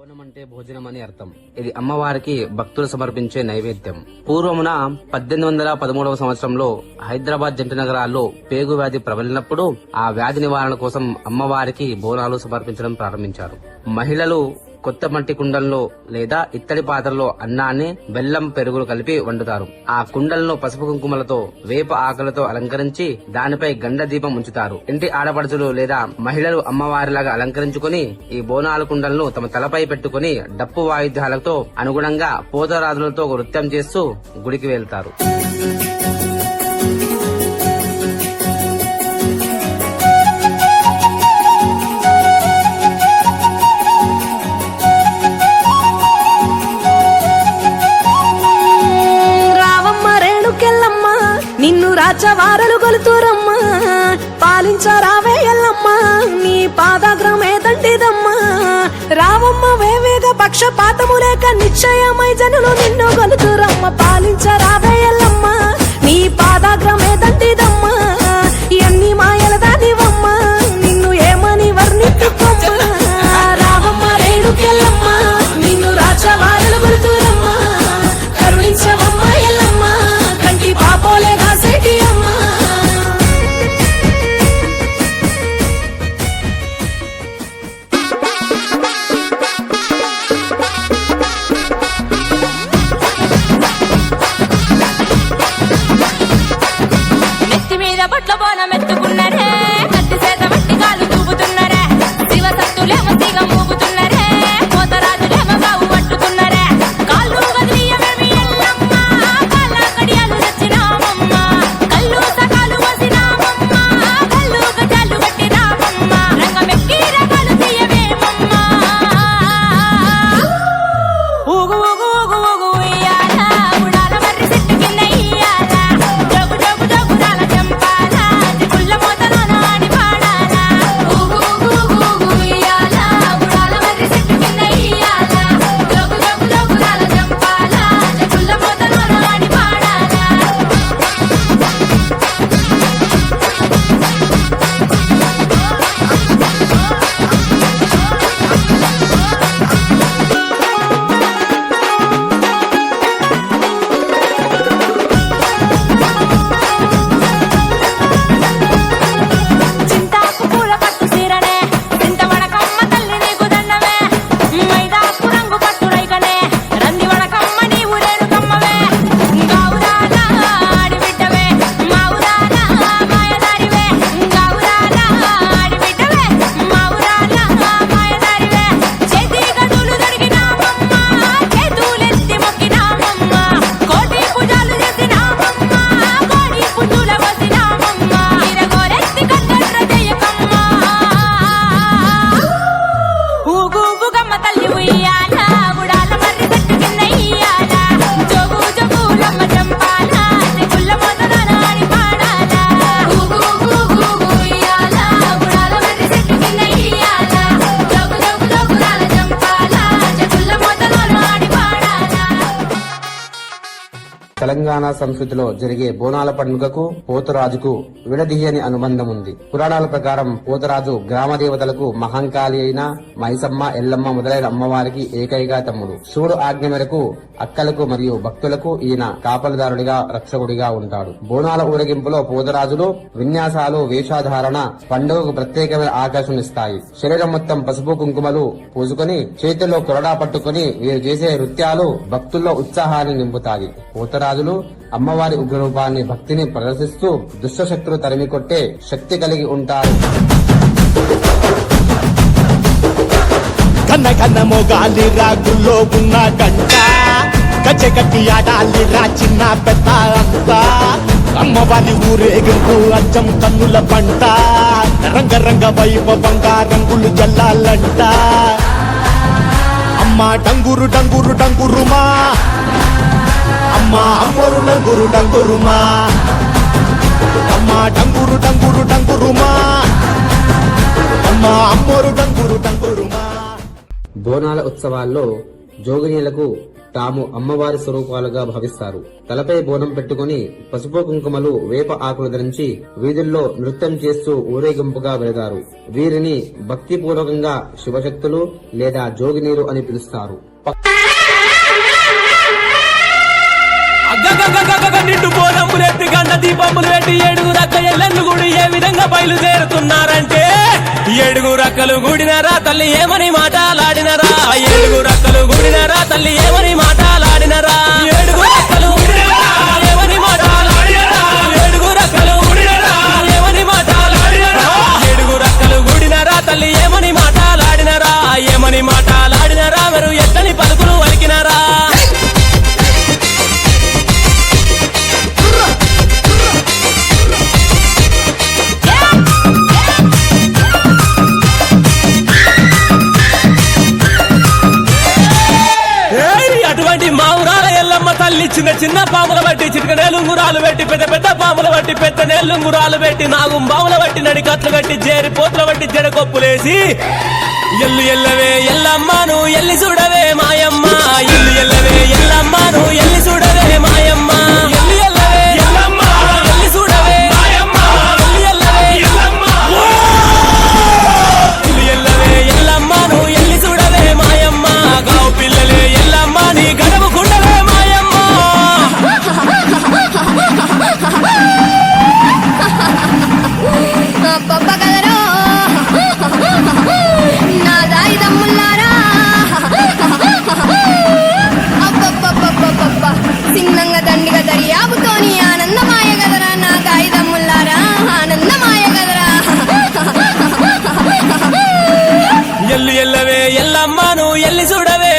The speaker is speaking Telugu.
బోనం అంటే భోజనం అని అర్థం. ఇది అమ్మవారికి భక్తులు సమర్పించే నైవేద్యం. పూర్వమున 1813వ సంవత్సరంలో హైదరాబాద్ జంట నగరాల్లో పేగు వ్యాధి ప్రబలినప్పుడు ఆ వ్యాధి నివారణ కోసం అమ్మవారికి బోనాలు సమర్పించడం ప్రారంభించారు. మహిళలు కొత్త మట్టి కుండల్లో లేదా ఇత్తడి పాత్రలో అన్నాన్ని బెల్లం పెరుగులు కలిపి వండుతారు. ఆ కుండలను పసుపు కుంకుమలతో వేప ఆకులతో అలంకరించి దానిపై గండ దీపం ఉంచుతారు. ఇంటి ఆడపడుచులు లేదా మహిళలు అమ్మవారిలాగా అలంకరించుకుని ఈ బోనాల కుండలను తమ తలపై పెట్టుకుని డప్పు వాయిద్యాలతో అనుగుణంగా పోతరాజులతో నృత్యం చేస్తూ గుడికి వెళ్తారు. నిన్ను రాచవారలు గొలుతురమ్మా, పాలించరావే ఎల్లమ్మా, నీ పాదాగ్రమే దండిదమ్మా. రావమ్మ వేవేగ పక్షపాతము లేక నిశ్చయమై జనులు నిన్ను గొలుతురమ్మ, పాలించరావే ఎల్లమ్మా, నీ పాదాగ్రమే దండిదమ్మా. ఎన్ని మాయల దానివమ్మా, నిన్ను ఏమని వర్ణించుకోమ్మా. రావమ్మ రేణుకెళ్ళమ్మా, నిన్ను రాచవారలు గొలుతురమ్మా, కరుణించవమ్మ ఎల్లమ్మా, కంటి పాపోలే కాసేటి అమ్మా. నెత్తి మీద బొట్ల బోనం ఎత్తుకున్నారే, కత్తి చేత మట్టి కాలు తూపుతున్నారే, శివ సత్తులేమో తీగ మూగుతున్నారే, పోతరాజులేమో బావు పట్టుతున్నారే. కాళ్ళు వదిలియమేమి ఎల్లమ్మ, కాళ్ళ కడియాలు తెచ్చినామమ్మ, కళ్ళు సకాలు వసినామమ్మ, కళ్ళు గజాలు కట్టినామమ్మ, రంగమెక్కి రకాలు తీయవేమమ్మ. ఊగు ఊగు ఊగు ఊగు ఉయ్యాల, ఉడాల మర్రి చెట్టు కింద ఇయ్యాల, జోగు జోగు జోగు రాల చంపాల, చిగుళ్ళ మోతలోన ఆడి పాడాల. ఊగు ఊగు ఊగు ఊగు ఉయ్యాల, ఉడాల మర్రి చెట్టు కింద ఇయ్యాల, జోగు జోగు జోగు రాల చంపాల, చిగుళ్ళ మోతలోన ఆడి పాడాల. చింతాకు పూల పట్టు సీరనే, చింతవడకమ్మ తల్లి నీకు దండమే, మైదాకు రంగు పట్టు రైకనే, రంది వడకమ్మ నీవు రేణుకమ్మవే. గావురాల ఆడిబిడ్డవే, మావురాల మాయదారివే, గావురాల ఆడిబిడ్డవే, మావురాల మాయదారివే. చేతి గదులు దొరికినామమ్మ, చేతులెత్తి మొక్కినామమ్మ, కోటి పూజలు చేసినామమ్మ, కోడి పుట్టుల వసినామమ్మ, ఇరగోరెత్తి కట్టెర్ర చేయకమ్మ. ఊగూగుగమ్మ తల్లి ఉయ్యాల, ఉడాల మర్రి చెట్టు కింద ఇయ్యాల, జోగు జోగులమ్మ చంపాల, చిగుళ్ళ మోతలోన ఆడి పాడాల. ఊగూగుగూగు ఉయ్యాల, ఉడాల మర్రి చెట్టు కింద ఇయ్యాల, జోగు జోగు జోగులాల చంపాల, చిగుళ్ళ మోతలోన ఆడి పాడాల. తెలంగాణ సంస్కృతిలో జరిగే బోనాల పండుగకు పోతురాజుకు విడదీయని అనుబంధం ఉంది. పురాణాల ప్రకారం పోతరాజు గ్రామ దేవతలకు మహంకాళి అయిన మైసమ్మ, ఎల్లమ్మ మొదలైన అమ్మవారికి ఏకైక తమ్ముడు. శివుడు ఆజ్ఞ మేరకు అక్కలకు మరియు భక్తులకు ఈయన కాపలదారుడిగా, రక్షకుడిగా ఉంటాడు. బోనాల ఊరేగింపులో పోతరాజులు విన్యాసాలు, వేషధారణ పండుగకు ప్రత్యేకమైన ఆకర్షణిస్తాయి. శరీరం మొత్తం పసుపు కుంకుమలు పూసుకొని చేతుల్లో కొరడా పట్టుకుని వీరు చేసే నృత్యాలు భక్తుల్లో ఉత్సాహాన్ని నింపుతాయి. పోతరాజులు అమ్మవారి ఉగ్రరూపాన్ని, భక్తిని ప్రదర్శిస్తూ దుష్టశక్తులు తరిమి కొట్టే శక్తి కలిగి ఉంటారు. కన్న కన్న మోగాలి రాగుల్లో ఉన్న గంట, గజ్జె కట్టి ఆడాలి రా చిన్న పెద్ద అంతా. అమ్మవారి ఊరేగింపు అచ్చం కన్నుల పంట, రంగరంగ వైభవంగా రంగులు జల్లాలంట. అమ్మ డంగురు డంగురు డంగురుమా, అమ్మ అమ్మరు డంగురు డంగురుమా, అమ్మ డంగురు డంగురు డంగురుమా, అమ్మ అమ్మరు డంగురు డంగురుమా. బోనాల ఉత్సవాల్లో జోగినీలకు తాము అమ్మవారి స్వరూపాలుగా భావిస్తారు. తలపై బోనం పెట్టుకుని పసుపు కుంకుమలు వేప ఆకులు ధరించి వీధుల్లో నృత్యం చేస్తూ ఊరేగింపుగా వెళతారు. వీరిని భక్తిపూర్వకంగా శివశక్తులు లేదా జోగినీరు అని పిలుస్తారు. నిండు బోనములు ఎత్తి గంట దీపములు పెట్టి ఏడుగురు అక్క ఎల్లెన్ను గుడి ఏ విధంగా బయలుదేరుతున్నారంటే, ఏడుగురు అక్కలు గుడినరా తల్లి ఏమని మాటలాడినరా, ఏడుగురు అక్కలు గుడినరా తల్లి ఏమని మాటలాడినరా, ఏడుగురు అక్కలు గుడినరా ఏమని మాటలాడినరా, ఏడుగురు అక్కలు గుడినరా ఏమని మాటలాడినరా, ఏడుగురు అక్కలు గుడినరా తల్లి ఏమని మాటలాడినరా, ఏమని మాటలాడినరా మీరు ఎత్తని పలుకులు వలికినరా. అటువంటి మా ఊరాల ఎల్లమ్మ తల్లి చిన్న చిన్న పాముల బట్టి చిటిక నేలుంగురాలు పెట్టి పెద్ద పెద్ద పాముల బట్టి పెద్ద నేలుంగురాలు పెట్టి నాగుం బాముల బట్టి నడికట్లు కట్టి జేరి పోట్ల బట్టి జడకొప్పులేసి ఎల్లు ఎల్లవే ఎల్లమ్మను ఎల్లి చూడవే మాయమ్మ, ఎల్లు ఎల్లవే ఎల్లమ్మను ఎల్లి చూడవే మాయమ్మ, ఎల్లు ఎల్లవే ఎల్లమ్మ ఎల్లి చూడవే మాయమ్మ, ఎల్లు ఎల్లవే ఎల్లమ్మ ఎల్లు ఎల్లవే ఎల్లమ్మను ఎల్లి చూడవే మాయమ్మ, గావు పిల్లలే ఎల్లమ్మ నీ గడవు గుండవే మాయమ్మ. అబ్బబ్బ కదరో నా దాయి దమ్ముల్లారా, అబ్బబ్బబ్బబ్బబ్బ సిన్నంగా దండిగా దర్యాబుతోని ఆనందమాయ గదరా నా దాయి దమ్ముల్లారా, ఆనందమాయ గదరా. ఎల్లు ఎల్లవే ఎల్లమ్మను ఎల్లి చూడవే